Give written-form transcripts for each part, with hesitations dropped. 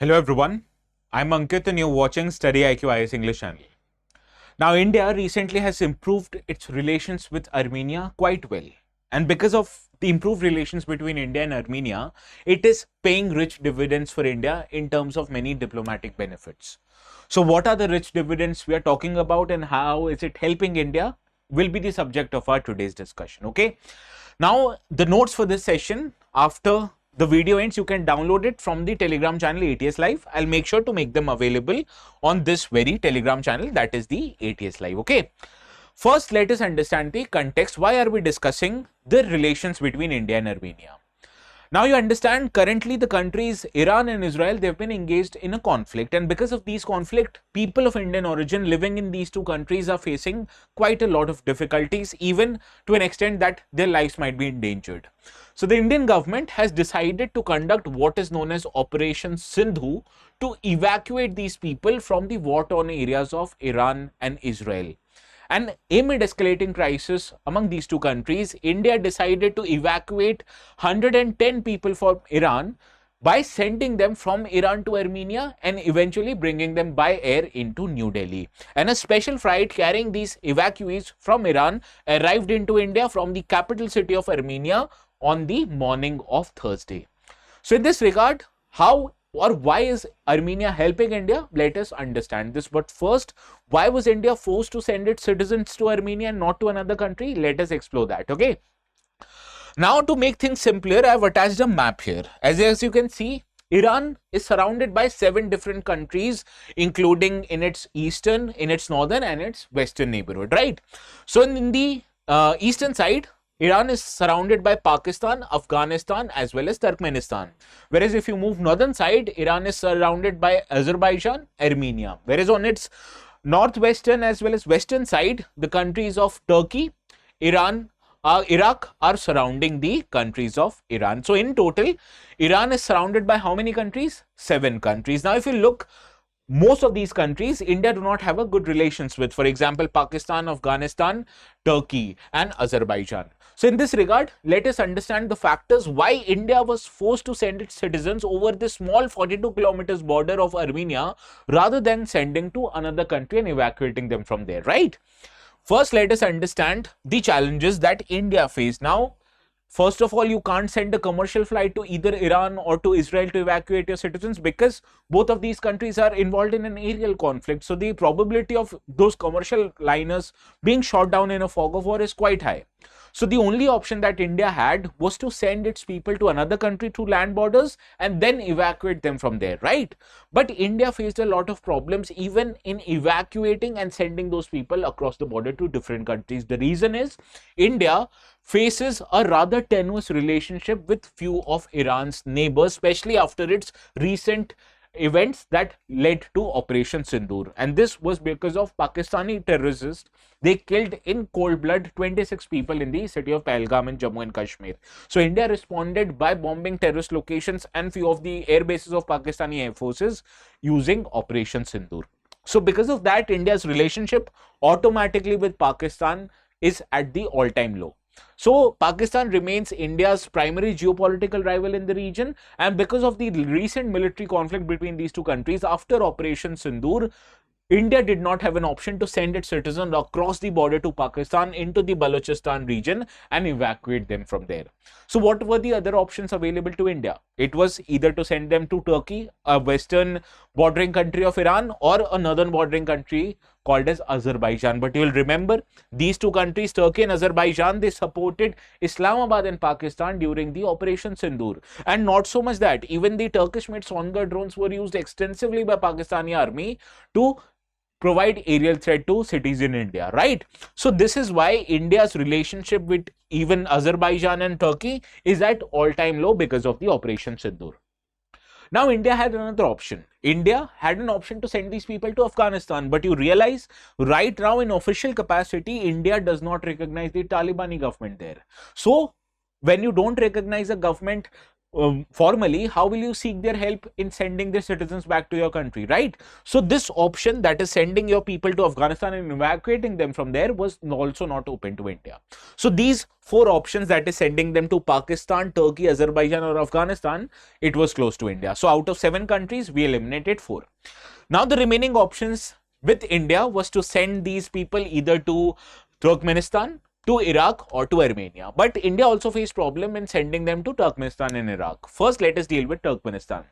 Hello everyone, I'm Ankit and you're watching StudyIQ IAS English channel. Now India recently has improved its relations with Armenia quite well. And because of the improved relations between India and Armenia, it is paying rich dividends for India in terms of many diplomatic benefits. So what are the rich dividends we are talking about and how is it helping India will be the subject of our today's discussion. Okay. Now the notes for this session after the video ends, you can download it from the Telegram channel ATS Live. I'll make sure to make them available on this very Telegram channel, that is the ATS Live. Okay. First, let us understand the context. Why are we discussing the relations between India and Armenia? Now you understand currently the countries Iran and Israel, they've been engaged in a conflict, and because of these conflict, people of Indian origin living in these two countries are facing quite a lot of difficulties, even to an extent that their lives might be endangered. So the Indian government has decided to conduct what is known as Operation Sindhu to evacuate these people from the war-torn areas of Iran and Israel. And amid escalating crisis among these two countries, India decided to evacuate 110 people from Iran by sending them from Iran to Armenia and eventually bringing them by air into New Delhi. And a special flight carrying these evacuees from Iran arrived into India from the capital city of Armenia on the morning of Thursday. So in this regard, how or why is Armenia helping India? Let us understand this. But first, why was India forced to send its citizens to Armenia and not to another country? Let us explore that. Okay. Now, to make things simpler, I have attached a map here. As you can see, Iran is surrounded by 7 different countries, including in its eastern, in its northern, and its western neighborhood. Right. So, in the eastern side, Iran is surrounded by Pakistan, Afghanistan, as well as Turkmenistan. Whereas if you move northern side, Iran is surrounded by Azerbaijan, Armenia. Whereas on its northwestern as well as western side, the countries of Turkey, Iran, Iraq are surrounding the countries of Iran. So in total, Iran is surrounded by how many countries? 7 countries. Now if you look, most of these countries India do not have a good relations with. For example, Pakistan, Afghanistan, Turkey and Azerbaijan. So in this regard, let us understand the factors why India was forced to send its citizens over this small 42 kilometers border of Armenia rather than sending to another country and evacuating them from there, right? First, let us understand the challenges that India faced. Now, first of all, you can't send a commercial flight to either Iran or to Israel to evacuate your citizens because both of these countries are involved in an aerial conflict. So the probability of those commercial liners being shot down in a fog of war is quite high. So the only option that India had was to send its people to another country through land borders and then evacuate them from there, right? But India faced a lot of problems even in evacuating and sending those people across the border to different countries. The reason is India faces a rather tenuous relationship with few of Iran's neighbors, especially after its recent events that led to Operation Sindoor. And this was because of Pakistani terrorists. They killed in cold blood 26 people in the city of Pahalgam in Jammu and Kashmir. So India responded by bombing terrorist locations and few of the air bases of Pakistani air forces using Operation Sindoor. So because of that, India's relationship automatically with Pakistan is at the all-time low. So Pakistan remains India's primary geopolitical rival in the region, and because of the recent military conflict between these two countries after Operation Sindoor, India did not have an option to send its citizens across the border to Pakistan into the Balochistan region and evacuate them from there. So what were the other options available to India? It was either to send them to Turkey, a western bordering country of Iran, or a northern bordering country called as Azerbaijan. But you will remember, these two countries, Turkey and Azerbaijan, they supported Islamabad and Pakistan during the Operation Sindoor. And not so much that, even the Turkish-made Songar drones were used extensively by Pakistani army to provide aerial threat to cities in India, right? So this is why India's relationship with even Azerbaijan and Turkey is at all-time low because of the Operation Sindoor. Now, India had another option. India had an option to send these people to Afghanistan, but you realize right now in official capacity, India does not recognize the Talibani government there. So when you don't recognize a government, formally, how will you seek their help in sending their citizens back to your country, right? So this option, that is sending your people to Afghanistan and evacuating them from there, was also not open to India. So these four options, that is sending them to Pakistan, Turkey, Azerbaijan or Afghanistan, it was closed to India. So out of 7 countries, we eliminated 4. Now the remaining options with India was to send these people either to Turkmenistan, to Iraq or to Armenia. But India also faced problem in sending them to Turkmenistan and Iraq. First, let us deal with Turkmenistan.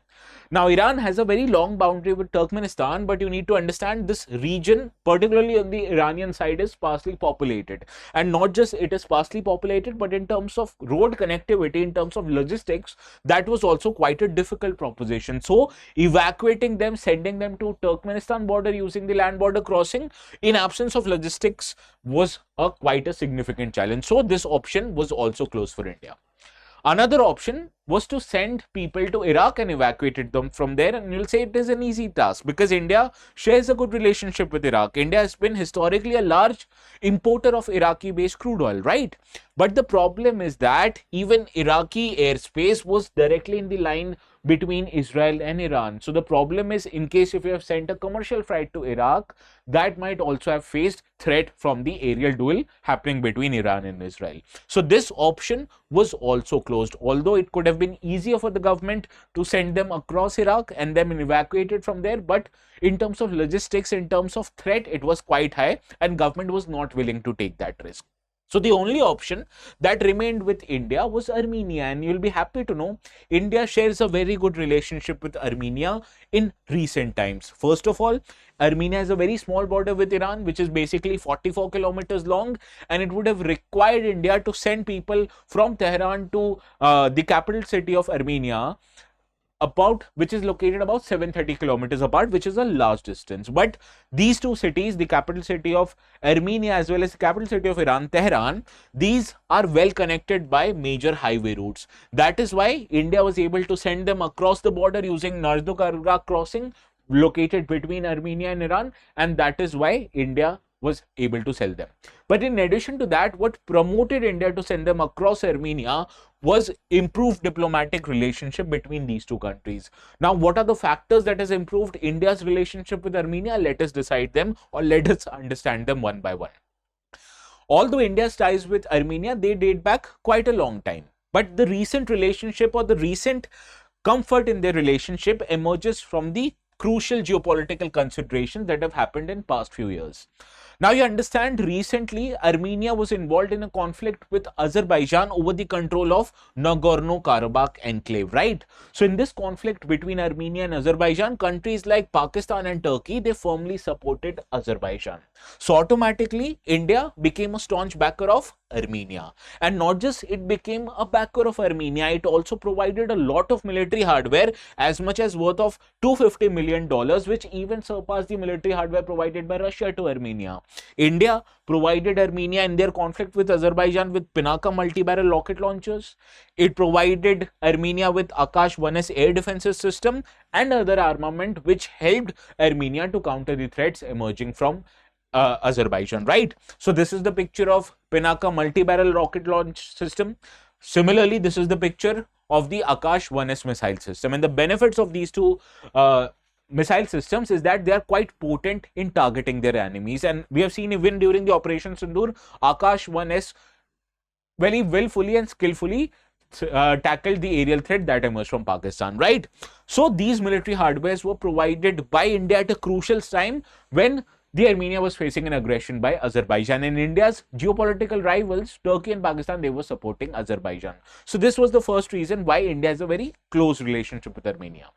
Now, Iran has a very long boundary with Turkmenistan, but you need to understand this region, particularly on the Iranian side, is sparsely populated. And not just it is sparsely populated, but in terms of road connectivity, in terms of logistics, that was also quite a difficult proposition. So, evacuating them, sending them to Turkmenistan border using the land border crossing, in absence of logistics, was quite a significant challenge. So, this option was also closed for India. Another option was to send people to Iraq and evacuated them from there, and you'll say it is an easy task because India shares a good relationship with Iraq. India has been historically a large importer of Iraqi-based crude oil, right? But the problem is that even Iraqi airspace was directly in the line between Israel and Iran. So the problem is, in case if you have sent a commercial flight to Iraq, that might also have faced threat from the aerial duel happening between Iran and Israel. So this option was also closed, although it could have been easier for the government to send them across Iraq and then evacuated from there, but in terms of logistics, in terms of threat, it was quite high and government was not willing to take that risk. So the only option that remained with India was Armenia, and you'll be happy to know India shares a very good relationship with Armenia in recent times. First of all, Armenia has a very small border with Iran, which is basically 44 kilometers long, and it would have required India to send people from Tehran to the capital city of Armenia, which is located about 730 kilometers apart, which is a large distance. But these two cities, the capital city of Armenia as well as the capital city of Iran, Tehran, these are well connected by major highway routes. That is why India was able to send them across the border using Nardo-Karabakh crossing located between Armenia and Iran, and that is why India was able to sell them. But in addition to that, what promoted India to send them across Armenia was improved diplomatic relationship between these two countries. Now, what are the factors that has improved India's relationship with Armenia? Let us decide them, or let us understand them one by one. Although India's ties with Armenia, they date back quite a long time, but the recent relationship or the recent comfort in their relationship emerges from the crucial geopolitical considerations that have happened in past few years. Now you understand, recently Armenia was involved in a conflict with Azerbaijan over the control of Nagorno-Karabakh enclave, right? So in this conflict between Armenia and Azerbaijan, countries like Pakistan and Turkey, they firmly supported Azerbaijan. So automatically India became a staunch backer of Armenia, and not just it became a backer of Armenia, it also provided a lot of military hardware, as much as worth of $250 million, which even surpassed the military hardware provided by Russia to Armenia. India provided Armenia in their conflict with Azerbaijan with Pinaka multi-barrel rocket launchers. It provided Armenia with Akash 1S air defenses system and other armament, which helped Armenia to counter the threats emerging from Azerbaijan, right? So this is the picture of Pinaka multi-barrel rocket launch system. Similarly, this is the picture of the Akash 1S missile system, and the benefits of these two missile systems is that they are quite potent in targeting their enemies, and we have seen even during the Operation Sindoor, Akash 1S very willfully and skillfully tackled the aerial threat that emerged from Pakistan, right? So these military hardwares were provided by India at a crucial time when the Armenia was facing an aggression by Azerbaijan, and India's geopolitical rivals, Turkey and Pakistan, they were supporting Azerbaijan. So this was the first reason why India has a very close relationship with Armenia.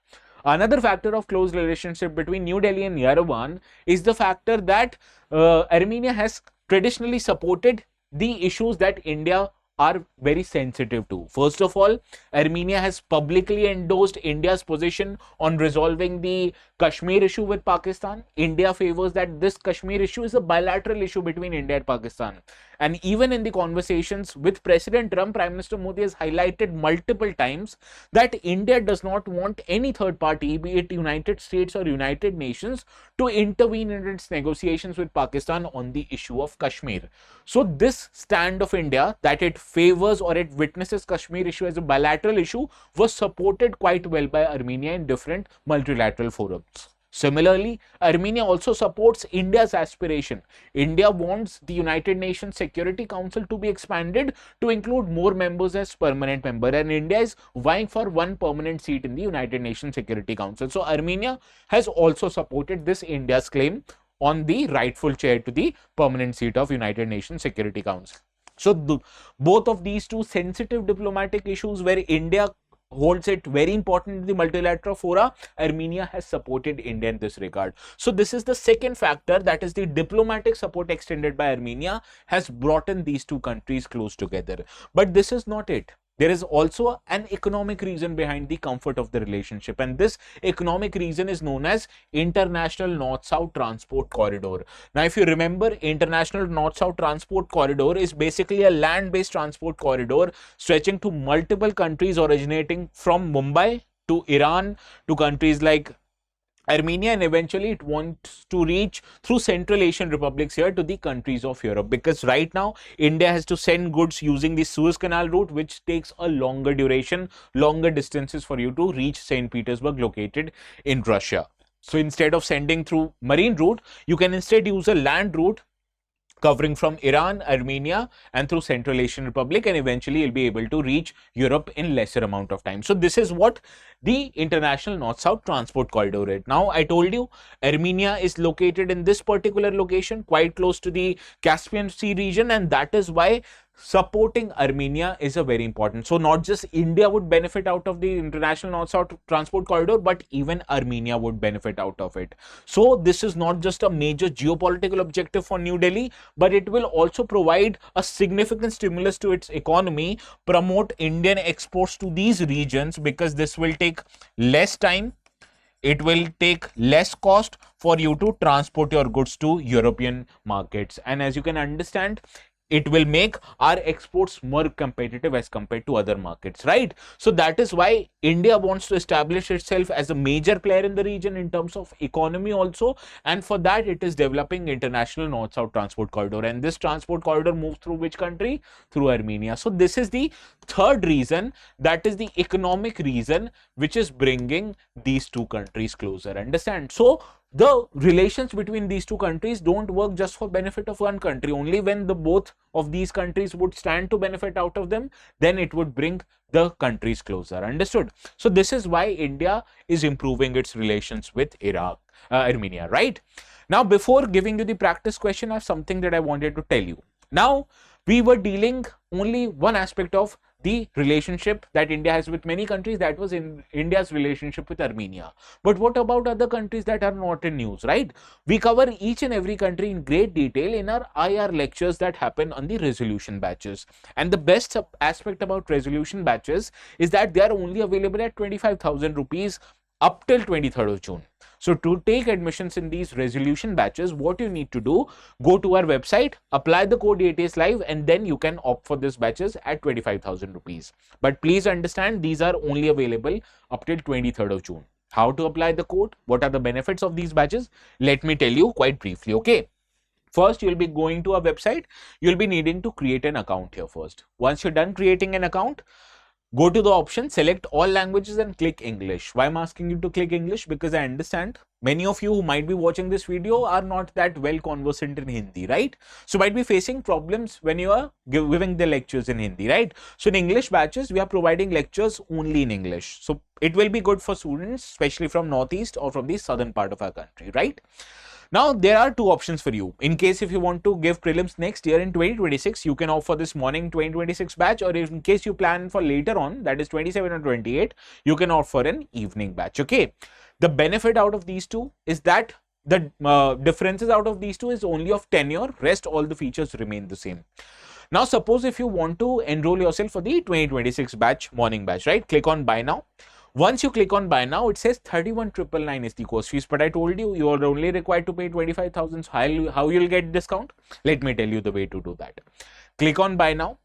Another factor of close relationship between New Delhi and Yerevan is the factor that Armenia has traditionally supported the issues that India are very sensitive to. First of all, Armenia has publicly endorsed India's position on resolving the Kashmir issue with Pakistan. India favors that this Kashmir issue is a bilateral issue between India and Pakistan. And even in the conversations with President Trump, Prime Minister Modi has highlighted multiple times that India does not want any third party, be it United States or United Nations, to intervene in its negotiations with Pakistan on the issue of Kashmir. So this stand of India, that it favors or it witnesses Kashmir issue as a bilateral issue, was supported quite well by Armenia in different multilateral forums. Similarly, Armenia also supports India's aspiration. India wants the United Nations Security Council to be expanded to include more members as permanent member, and India is vying for one permanent seat in the United Nations Security Council. So Armenia has also supported this India's claim on the rightful chair to the permanent seat of United Nations Security Council. So both of these two sensitive diplomatic issues where India holds it very important in the multilateral fora, Armenia has supported India in this regard. So this is the second factor, that is the diplomatic support extended by Armenia has brought in these two countries close together. But this is not it. There is also an economic reason behind the comfort of the relationship, and this economic reason is known as International North-South Transport Corridor. Now, if you remember, International North-South Transport Corridor is basically a land-based transport corridor stretching to multiple countries originating from Mumbai to Iran to countries like Armenia, and eventually it wants to reach through Central Asian republics here to the countries of Europe, because right now India has to send goods using the Suez Canal route, which takes a longer duration, longer distances for you to reach St. Petersburg located in Russia. So instead of sending through marine route, you can instead use a land route covering from Iran, Armenia, and through Central Asian Republic, and eventually you'll be able to reach Europe in lesser amount of time. So this is what the International North-South Transport Corridor is. Now, I told you Armenia is located in this particular location, quite close to the Caspian Sea region, and that is why supporting Armenia is a very important. So not just India would benefit out of the International North-South Transport Corridor, but even Armenia would benefit out of it. So this is not just a major geopolitical objective for New Delhi, but it will also provide a significant stimulus to its economy, promote Indian exports to these regions, because this will take less time, it will take less cost for you to transport your goods to European markets, and as you can understand, it will make our exports more competitive as compared to other markets, right? So that is why India wants to establish itself as a major player in the region in terms of economy also, and for that it is developing International North-South Transport Corridor, and this transport corridor moves through which country? Through Armenia. So this is the third reason, that is the economic reason, which is bringing these two countries closer. Understand? So the relations between these two countries don't work just for benefit of one country. Only when the both of these countries would stand to benefit out of them, then it would bring the countries closer. Understood? So this is why India is improving its relations with Armenia, right? Now, before giving you the practice question, I have something that I wanted to tell you. Now, we were dealing only one aspect of the relationship that India has with many countries, that was in India's relationship with Armenia. But what about other countries that are not in news, right? We cover each and every country in great detail in our IR lectures that happen on the resolution batches. And the best aspect about resolution batches is that they are only available at 25,000 rupees up till 23rd of June. So to take admissions in these resolution batches, what you need to do, go to our website, apply the code ATS Live, and then you can opt for these batches at 25,000 rupees. But please understand, these are only available up till 23rd of June. How to apply the code? What are the benefits of these batches? Let me tell you quite briefly, okay? First, you'll be going to our website. You'll be needing to create an account here first. Once you're done creating an account, go to the option, select all languages and click English. Why I'm asking you to click English? Because I understand many of you who might be watching this video are not that well conversant in Hindi, right? So might be facing problems when you are giving the lectures in Hindi, right? So in English batches, we are providing lectures only in English. So it will be good for students, especially from Northeast or from the southern part of our country, right? Now, there are two options for you. In case if you want to give prelims next year in 2026, you can opt for this morning 2026 batch, or in case you plan for later on, that is 27 or 28, you can opt for an evening batch, okay? The benefit out of these two is that the differences out of these two is only of tenure, rest all the features remain the same. Now, suppose if you want to enroll yourself for the 2026 batch, morning batch, right? Click on buy now. Once you click on buy now, it says 31,999 is the course fees, but I told you you are only required to pay 25,000. So how you'll get discount? Let me tell you the way to do that. Click on buy now.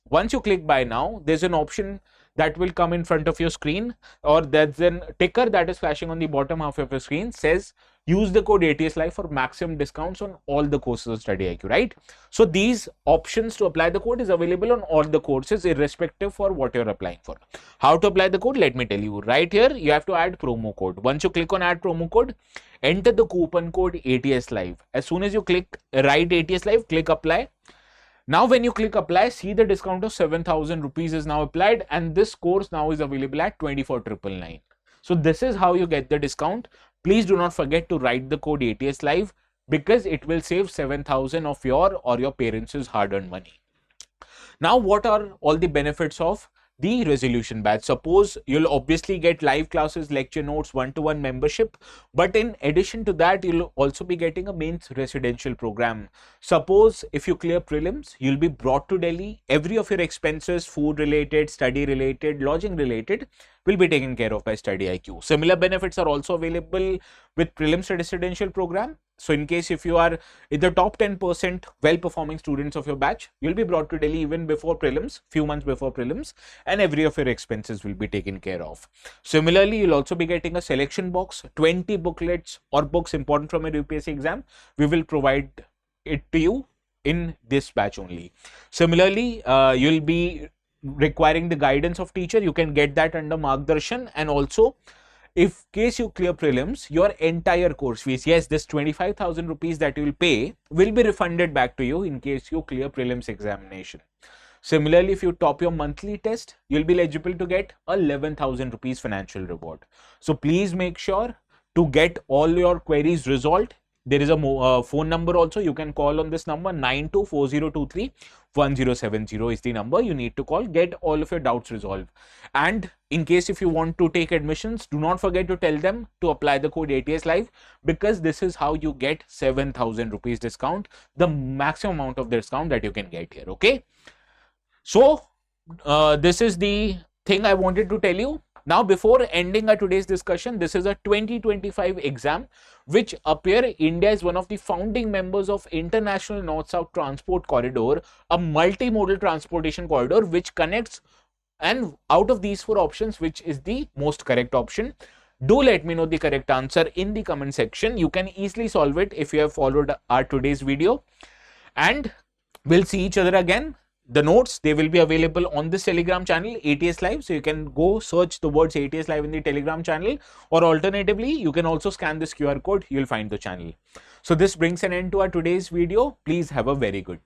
Once you click buy now, there's an option that will come in front of your screen, or there's a ticker that is flashing on the bottom half of your screen, says use the code ATS Live for maximum discounts on all the courses of StudyIQ, right? So these options to apply the code is available on all the courses, irrespective for what you're applying for. How to apply the code? Let me tell you. Right here, you have to add promo code. Once you click on add promo code, enter the coupon code ATS Live. As soon as you click write ATS Live, click apply. Now, when you click apply, see the discount of 7,000 rupees is now applied, and this course now is available at 24,999. So this is how you get the discount. Please do not forget to write the code ATS Live, because it will save 7,000 of your or your parents' hard-earned money. Now, what are all the benefits of the resolution batch? Suppose you'll obviously get live classes, lecture notes, one-to-one membership, but in addition to that, you'll also be getting a mains residential program. Suppose if you clear prelims, you'll be brought to Delhi. Every of your expenses, food related, study related, lodging related, will be taken care of by StudyIQ. Similar benefits are also available with prelims residential program. So in case if you are in the top 10% well-performing students of your batch, you'll be brought to Delhi even before prelims, few months before prelims, and every of your expenses will be taken care of. Similarly, you'll also be getting a selection box, 20 booklets or books important from your UPSC exam. We will provide it to you in this batch only. Similarly, you'll be requiring the guidance of teacher. You can get that under Margdarshan, and also if case you clear prelims, your entire course fees, yes, this 25,000 rupees that you will pay will be refunded back to you in case you clear prelims examination. Similarly, if you top your monthly test, you'll be eligible to get 11,000 rupees financial reward. So please make sure to get all your queries resolved. There is a phone number also. You can call on this number. 9240231070 is the number you need to call. Get all of your doubts resolved. And in case if you want to take admissions, do not forget to tell them to apply the code ATS Live, because this is how you get 7,000 rupees discount, the maximum amount of discount that you can get here. Okay. So this is the thing I wanted to tell you. Now, before ending our today's discussion, this is a 2025 exam which appear India is one of the founding members of International North-South Transport Corridor, a multimodal transportation corridor which connects, and out of these four options, which is the most correct option? Do let me know the correct answer in the comment section. You can easily solve it if you have followed our today's video, and we'll see each other again. The notes, they will be available on this Telegram channel, ATS Live. So you can go search the words ATS Live in the Telegram channel, or alternatively, you can also scan this QR code. You'll find the channel. So this brings an end to our today's video. Please have a very good day.